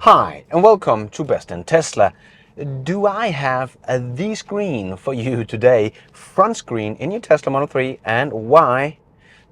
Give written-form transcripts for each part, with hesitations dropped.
Hi and welcome to Best in Tesla. Do I have the screen for you today, front screen in your Tesla Model 3, and why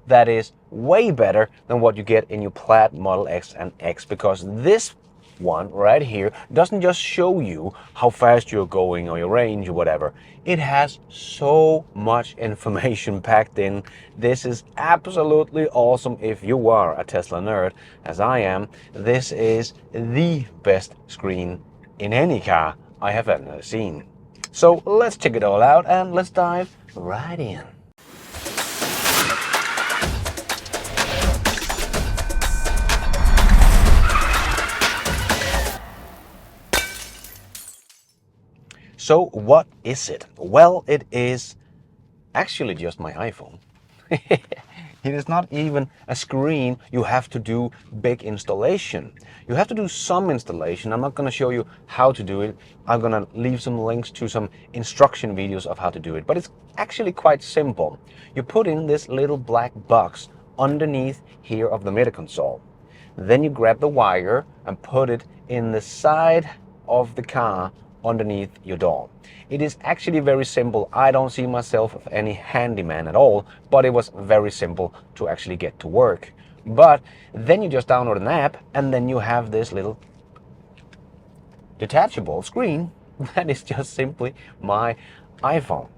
that is way better than what you get in your Plaid Model X and X, because this one right here doesn't just show you how fast you're going or your range or whatever. It has so much information packed in. This is absolutely awesome if you are a Tesla nerd, as I am. This is the best screen in any car I have ever seen. So let's check it all out and let's dive right in. So what is it? Well, it is actually just my iPhone. It is not even a screen you have to do big installation. You have to do some installation. I'm not going to show you how to do it. I'm going to leave some links to some instruction videos of how to do it. But it's actually quite simple. You put in this little black box underneath here of the MIDI console. Then you grab the wire and put it in the side of the car underneath your door. It is actually very simple. I don't see myself as any handyman at all, but it was very simple to actually get to work. But then you just download an app and then you have this little detachable screen that is just simply my iPhone.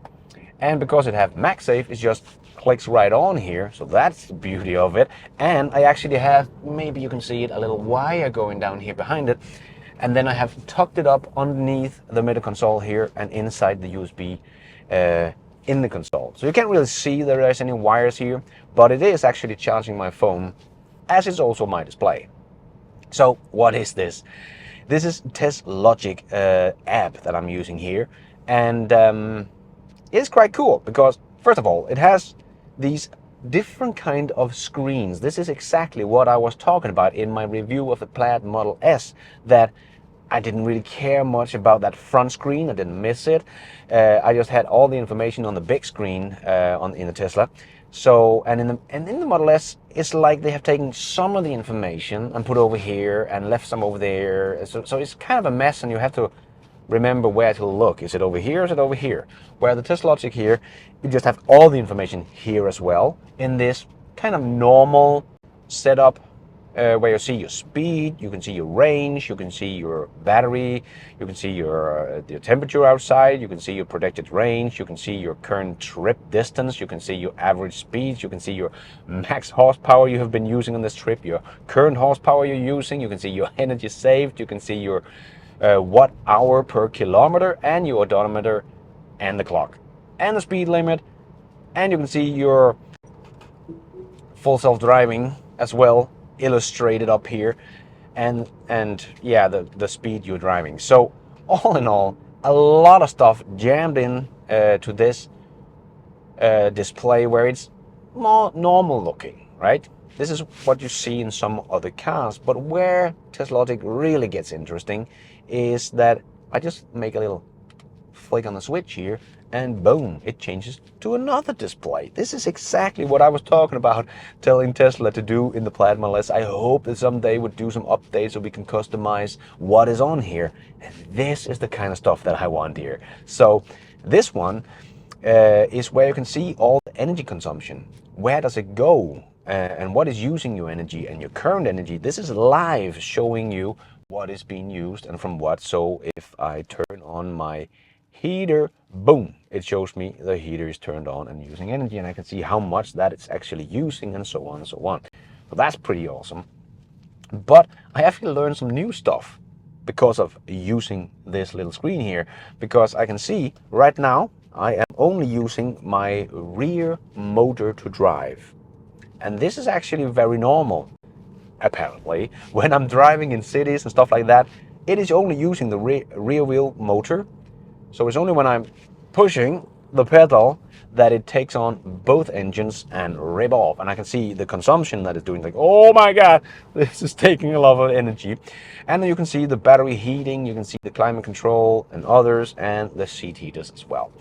And because it have MagSafe, it just clicks right on here, so that's the beauty of it. And I actually have, maybe you can see it, a little wire going down here behind it. And then I have tucked it up underneath the MIDI console here and inside the USB in the console. So you can't really see that there's any wires here, but it is actually charging my phone, as is also my display. So what is this? This is Teslogic app that I'm using here, and it's quite cool because, first of all, it has these different kind of screens. This is exactly what I was talking about in my review of the Plaid Model S, that I didn't really care much about that front screen. I didn't miss it. I just had all the information on the big screen in the Tesla. So, and in the Model S, it's like they have taken some of the information and put over here and left some over there. So it's kind of a mess, and you have to remember where to look. Is it over here? Is it over here? Where the Teslogic here, you just have all the information here as well in this kind of normal setup where you see your speed, you can see your range, you can see your battery, you can see your temperature outside, you can see your predicted range, you can see your current trip distance, you can see your average speeds, you can see your max horsepower you have been using on this trip, your current horsepower you're using, you can see your energy saved, you can see your watt hour per kilometer and your odometer and the clock and the speed limit, and you can see your full self-driving as well illustrated up here, and yeah, the speed you're driving. So all in all, a lot of stuff jammed in to this display where it's more normal looking, right? This is what you see in some other cars, but where Teslogic really gets interesting is that I just make a little flick on the switch here and boom, it changes to another display. This is exactly what I was talking about telling Tesla to do in the Plaid Model S. I hope that someday would do some updates so we can customize what is on here. And this is the kind of stuff that I want here. So this one is where you can see all the energy consumption. Where does it go? And what is using your energy and your current energy. This is live showing you what is being used and from what. So if I turn on my heater, boom, it shows me the heater is turned on and using energy, and I can see how much that it's actually using, and so on and so on. So that's pretty awesome. But I actually learned some new stuff because of using this little screen here, because I can see right now I am only using my rear motor to drive. And this is actually very normal, apparently. When I'm driving in cities and stuff like that, it is only using the rear wheel motor. So it's only when I'm pushing the pedal that it takes on both engines and rev off. And I can see the consumption that it's doing, like, oh my God, this is taking a lot of energy. And then you can see the battery heating, you can see the climate control and others, and the seat heaters as well.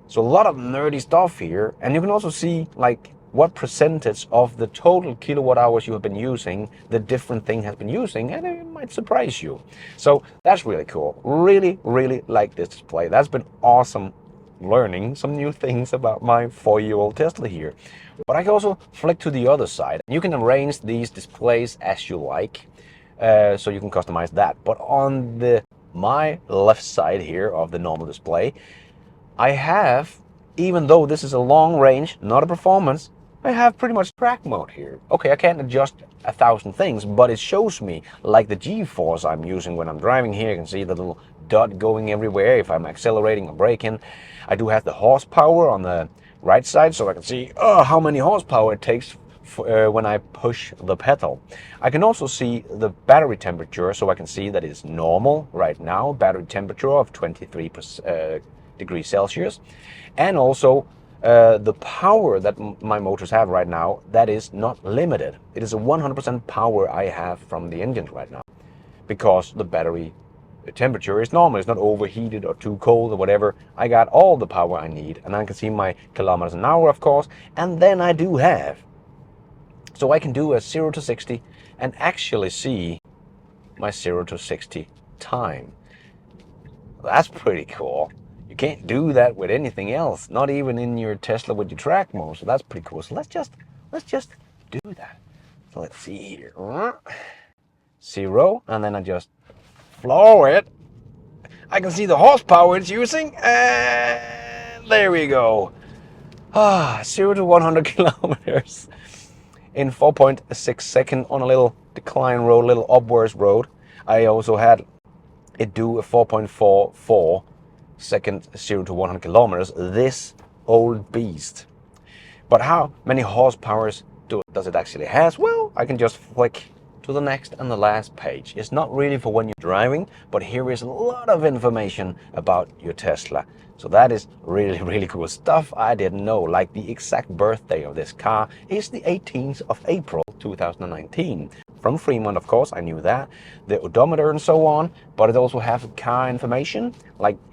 So a lot of nerdy stuff here. And you can also see like what percentage of the total kilowatt hours you have been using the different thing has been using, and it might surprise you. So that's really cool. Really, really like this display. That's been awesome learning some new things about my 4-year-old Tesla here. But I can also flick to the other side. You can arrange these displays as you like, so you can customize that. But on my left side here of the normal display, I have, even though this is a long range, not a performance, I have pretty much track mode here. Okay, I can't adjust 1,000 things, but it shows me, like the G-force I'm using when I'm driving here. You can see the little dot going everywhere if I'm accelerating or braking. I do have the horsepower on the right side, so I can see how many horsepower it takes when I push the pedal. I can also see the battery temperature, so I can see that it's normal right now, battery temperature of 23 degrees Celsius, and also the power that my motors have right now, that is not limited. It is a 100% power I have from the engine right now, because the battery temperature is normal. It's not overheated or too cold or whatever. I got all the power I need, and I can see my kilometers an hour, of course, and then I do have, so I can do a 0 to 60 and actually see my 0 to 60 time. That's pretty cool. You can't do that with anything else, not even in your Tesla with your track mode. So that's pretty cool. So let's just do that. So let's see here. 0, and then I just floor it. I can see the horsepower it's using, and there we go. 0 to 100 kilometers in 4.6 seconds on a little decline road, little upwards road. I also had it do a 4.44 second 0 to 100 kilometers, this old beast. But how many horsepower does it actually has? Well, I can just flick to the next and the last page. It's not really for when you're driving, but here is a lot of information about your Tesla. So that is really, really cool stuff I didn't know. Like the exact birthday of this car is the 18th of April 2019. From Fremont, of course, I knew that. The odometer and so on, but it also has car information,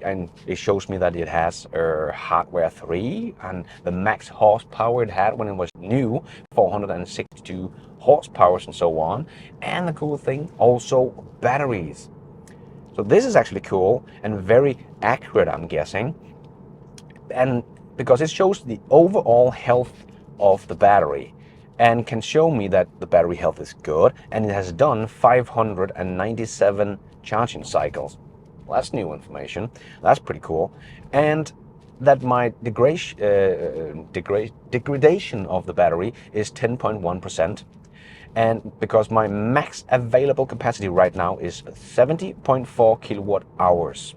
and it shows me that it has hardware 3 and the max horsepower it had when it was new, 462 horsepower and so on. And the cool thing, also batteries. So this is actually cool and very accurate, I'm guessing. And because it shows the overall health of the battery, and can show me that the battery health is good, and it has done 597 charging cycles. Well, that's new information. That's pretty cool. And that my degradation of the battery is 10.1%. And because my max available capacity right now is 70.4 kilowatt hours.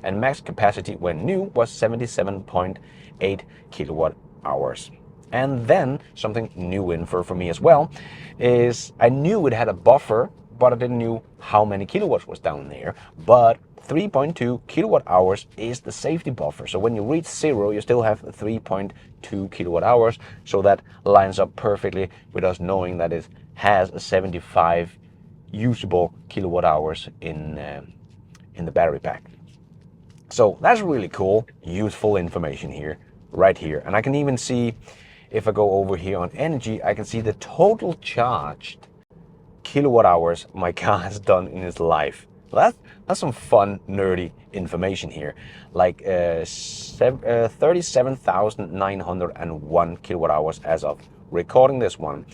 And max capacity when new was 77.8 kilowatt hours. And then something new info for me as well is I knew it had a buffer, but I didn't know how many kilowatts was down there. But 3.2 kilowatt hours is the safety buffer. So when you reach 0, you still have 3.2 kilowatt hours. So that lines up perfectly with us knowing that it has a 75 usable kilowatt hours in the battery pack. So that's really cool, useful information here, right here. And I can even see, if I go over here on energy, I can see the total charged kilowatt hours my car has done in its life. That's some fun, nerdy information here. Like 37,901 kilowatt hours as of recording this one.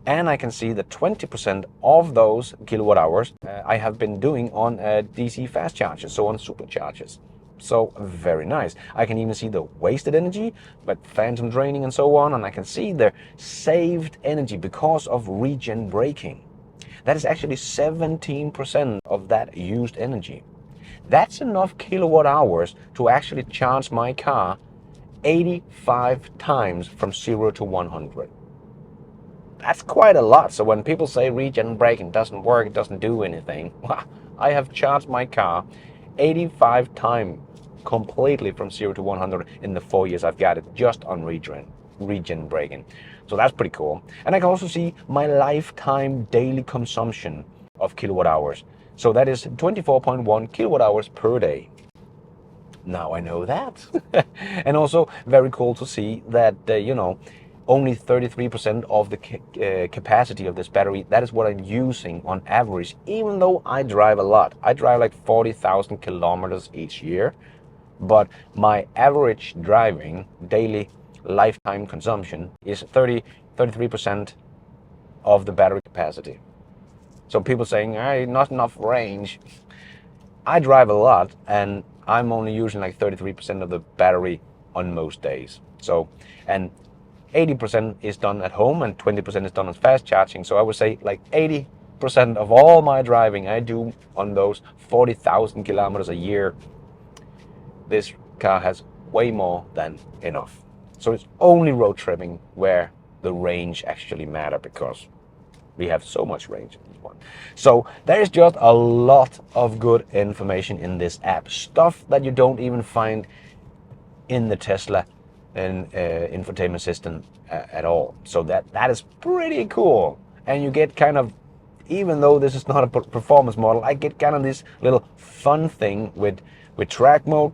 And I can see that 20% of those kilowatt hours I have been doing on DC fast chargers, so on superchargers. So very nice. I can even see the wasted energy, but phantom draining and so on, and I can see the saved energy because of regen braking. That is actually 17% of that used energy. That's enough kilowatt hours to actually charge my car 85 times from 0 to 100. That's quite a lot. So when people say regen braking doesn't work, it doesn't do anything, I have charged my car 85 times completely from 0 to 100 in the 4 years I've got it just on regen braking. So that's pretty cool. And I can also see my lifetime daily consumption of kilowatt hours. So that is 24.1 kilowatt hours per day. Now I know that. And also very cool to see that, only 33% of the capacity of this battery. That is what I'm using on average, even though I drive a lot. I drive like 40,000 kilometers each year, but my average driving daily lifetime consumption is 33% of the battery capacity. So people saying, hey, not enough range. I drive a lot and I'm only using like 33% of the battery on most days. So, and 80% is done at home and 20% is done on fast charging. So I would say like 80% of all my driving I do on those 40,000 kilometers a year. This car has way more than enough. So it's only road tripping where the range actually matter, because we have so much range in this one. So there is just a lot of good information in this app, stuff that you don't even find in the Tesla and infotainment system at all. So that is pretty cool. And you get kind of, even though this is not a performance model, I get kind of this little fun thing with track mode,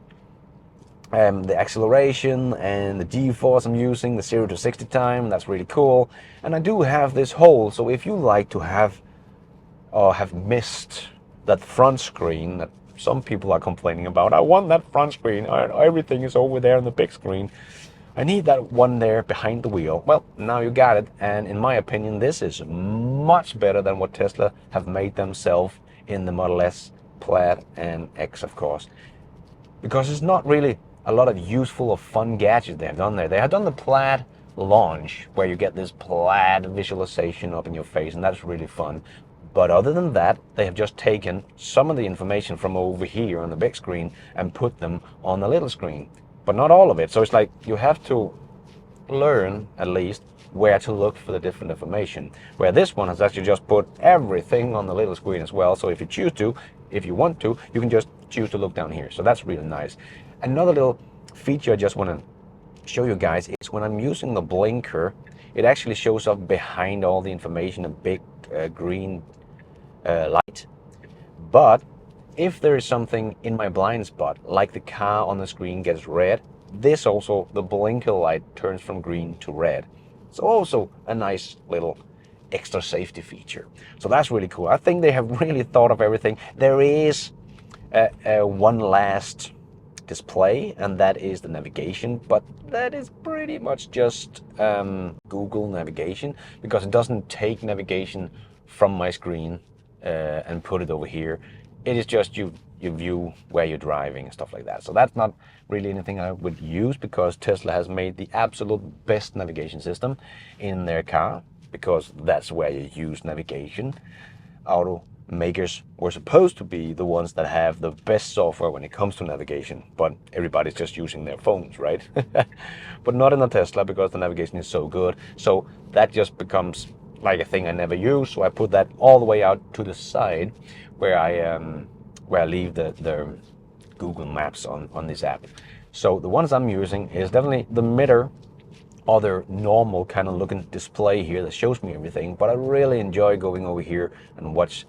the acceleration and the G-force I'm using, the 0 to 60 time. That's really cool. And I do have this hole, so if you like to have or have missed that front screen that some people are complaining about, I want that front screen, everything is over there on the big screen, I need that one there behind the wheel. Well, now you got it. And in my opinion, this is much better than what Tesla have made themselves in the Model S, Plaid and X, of course, because it's not really a lot of useful or fun gadgets they have done there. They have done the Plaid launch, where you get this Plaid visualization up in your face, and that's really fun. But other than that, they have just taken some of the information from over here on the big screen and put them on the little screen, but not all of it. So it's like you have to learn at least where to look for the different information, where this one has actually just put everything on the little screen as well. So if you choose to, if you want to, you can just choose to look down here. So that's really nice. Another little feature I just want to show you guys is when I'm using the blinker, it actually shows up behind all the information, a big green light. But if there is something in my blind spot, like the car on the screen gets red, this also, the blinker light turns from green to red. So also a nice little extra safety feature. So that's really cool. I think they have really thought of everything. There is one last display, and that is the navigation, but that is pretty much just Google navigation, because it doesn't take navigation from my screen and put it over here. It is just you view where you're driving and stuff like that. So that's not really anything I would use, because Tesla has made the absolute best navigation system in their car, because that's where you use navigation. Automakers were supposed to be the ones that have the best software when it comes to navigation, but everybody's just using their phones, right? But not in a Tesla, because the navigation is so good. So that just becomes like a thing I never use. So I put that all the way out to the side, where I leave the Google Maps on this app. So the ones I'm using is definitely the Mirror, other normal kind of looking display here that shows me everything, but I really enjoy going over here and watch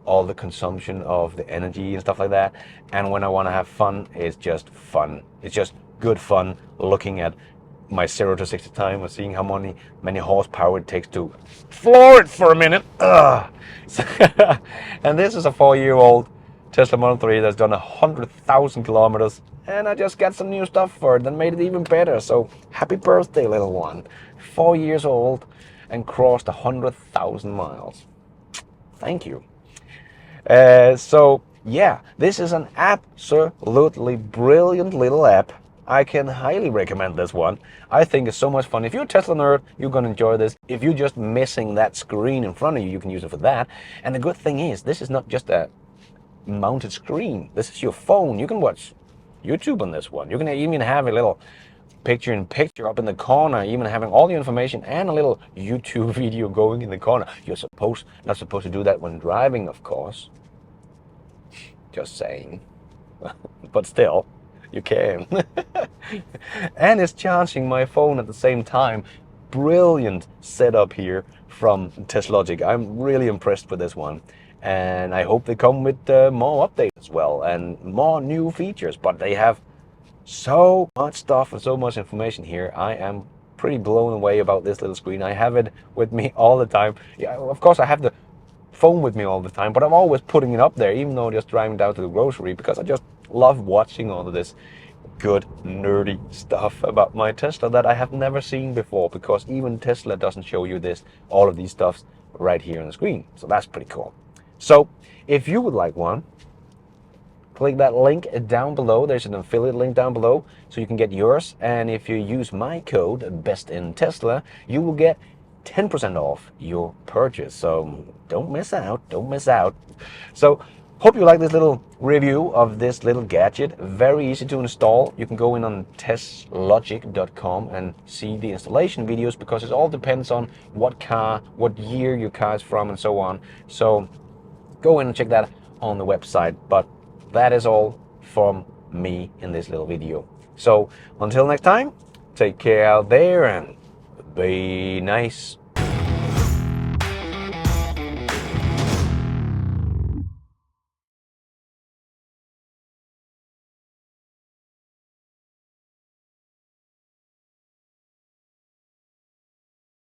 all the consumption of the energy and stuff like that. And when I want to have fun, it's just fun. It's just good fun looking at my 0 to 60 time and seeing how many horsepower it takes to floor it for a minute. And this is a 4-year-old Tesla Model 3 that's done 100,000 kilometers, and I just got some new stuff for it that made it even better. So happy birthday, little one. 4 years old and crossed 100,000 miles. Thank you. So yeah, this is an absolutely brilliant little app. I can highly recommend this one. I think it's so much fun. If you're a Tesla nerd, you're going to enjoy this. If you're just missing that screen in front of you, you can use it for that. And the good thing is, this is not just a mounted screen. This is your phone. You can watch YouTube on this one. You can even have a little picture-in-picture up in the corner, even having all the information and a little YouTube video going in the corner. You're not supposed to do that when driving, of course. Just saying. But still, you can. And it's charging my phone at the same time. Brilliant setup here from Teslogic. I'm really impressed with this one. And I hope they come with more updates as well and more new features. But they have so much stuff and so much information here. I am pretty blown away about this little screen. I have it with me all the time. Yeah, of course I have the phone with me all the time, but I'm always putting it up there, even though I'm just driving down to the grocery, because I just love watching all of this good nerdy stuff about my Tesla that I have never seen before, because even Tesla doesn't show you all of these stuffs right here on the screen. So that's pretty cool. So if you would like one, click that link down below. There's an affiliate link down below so you can get yours. And if you use my code BESTINTESLA, you will get 10% off your purchase. So don't miss out. Don't miss out. So hope you like this little review of this little gadget. Very easy to install. You can go in on Teslogic.com and see the installation videos, because it all depends on what car, what year your car is from, and so on. So go in and check that on the website. But that is all from me in this little video. So until next time, take care out there and be nice.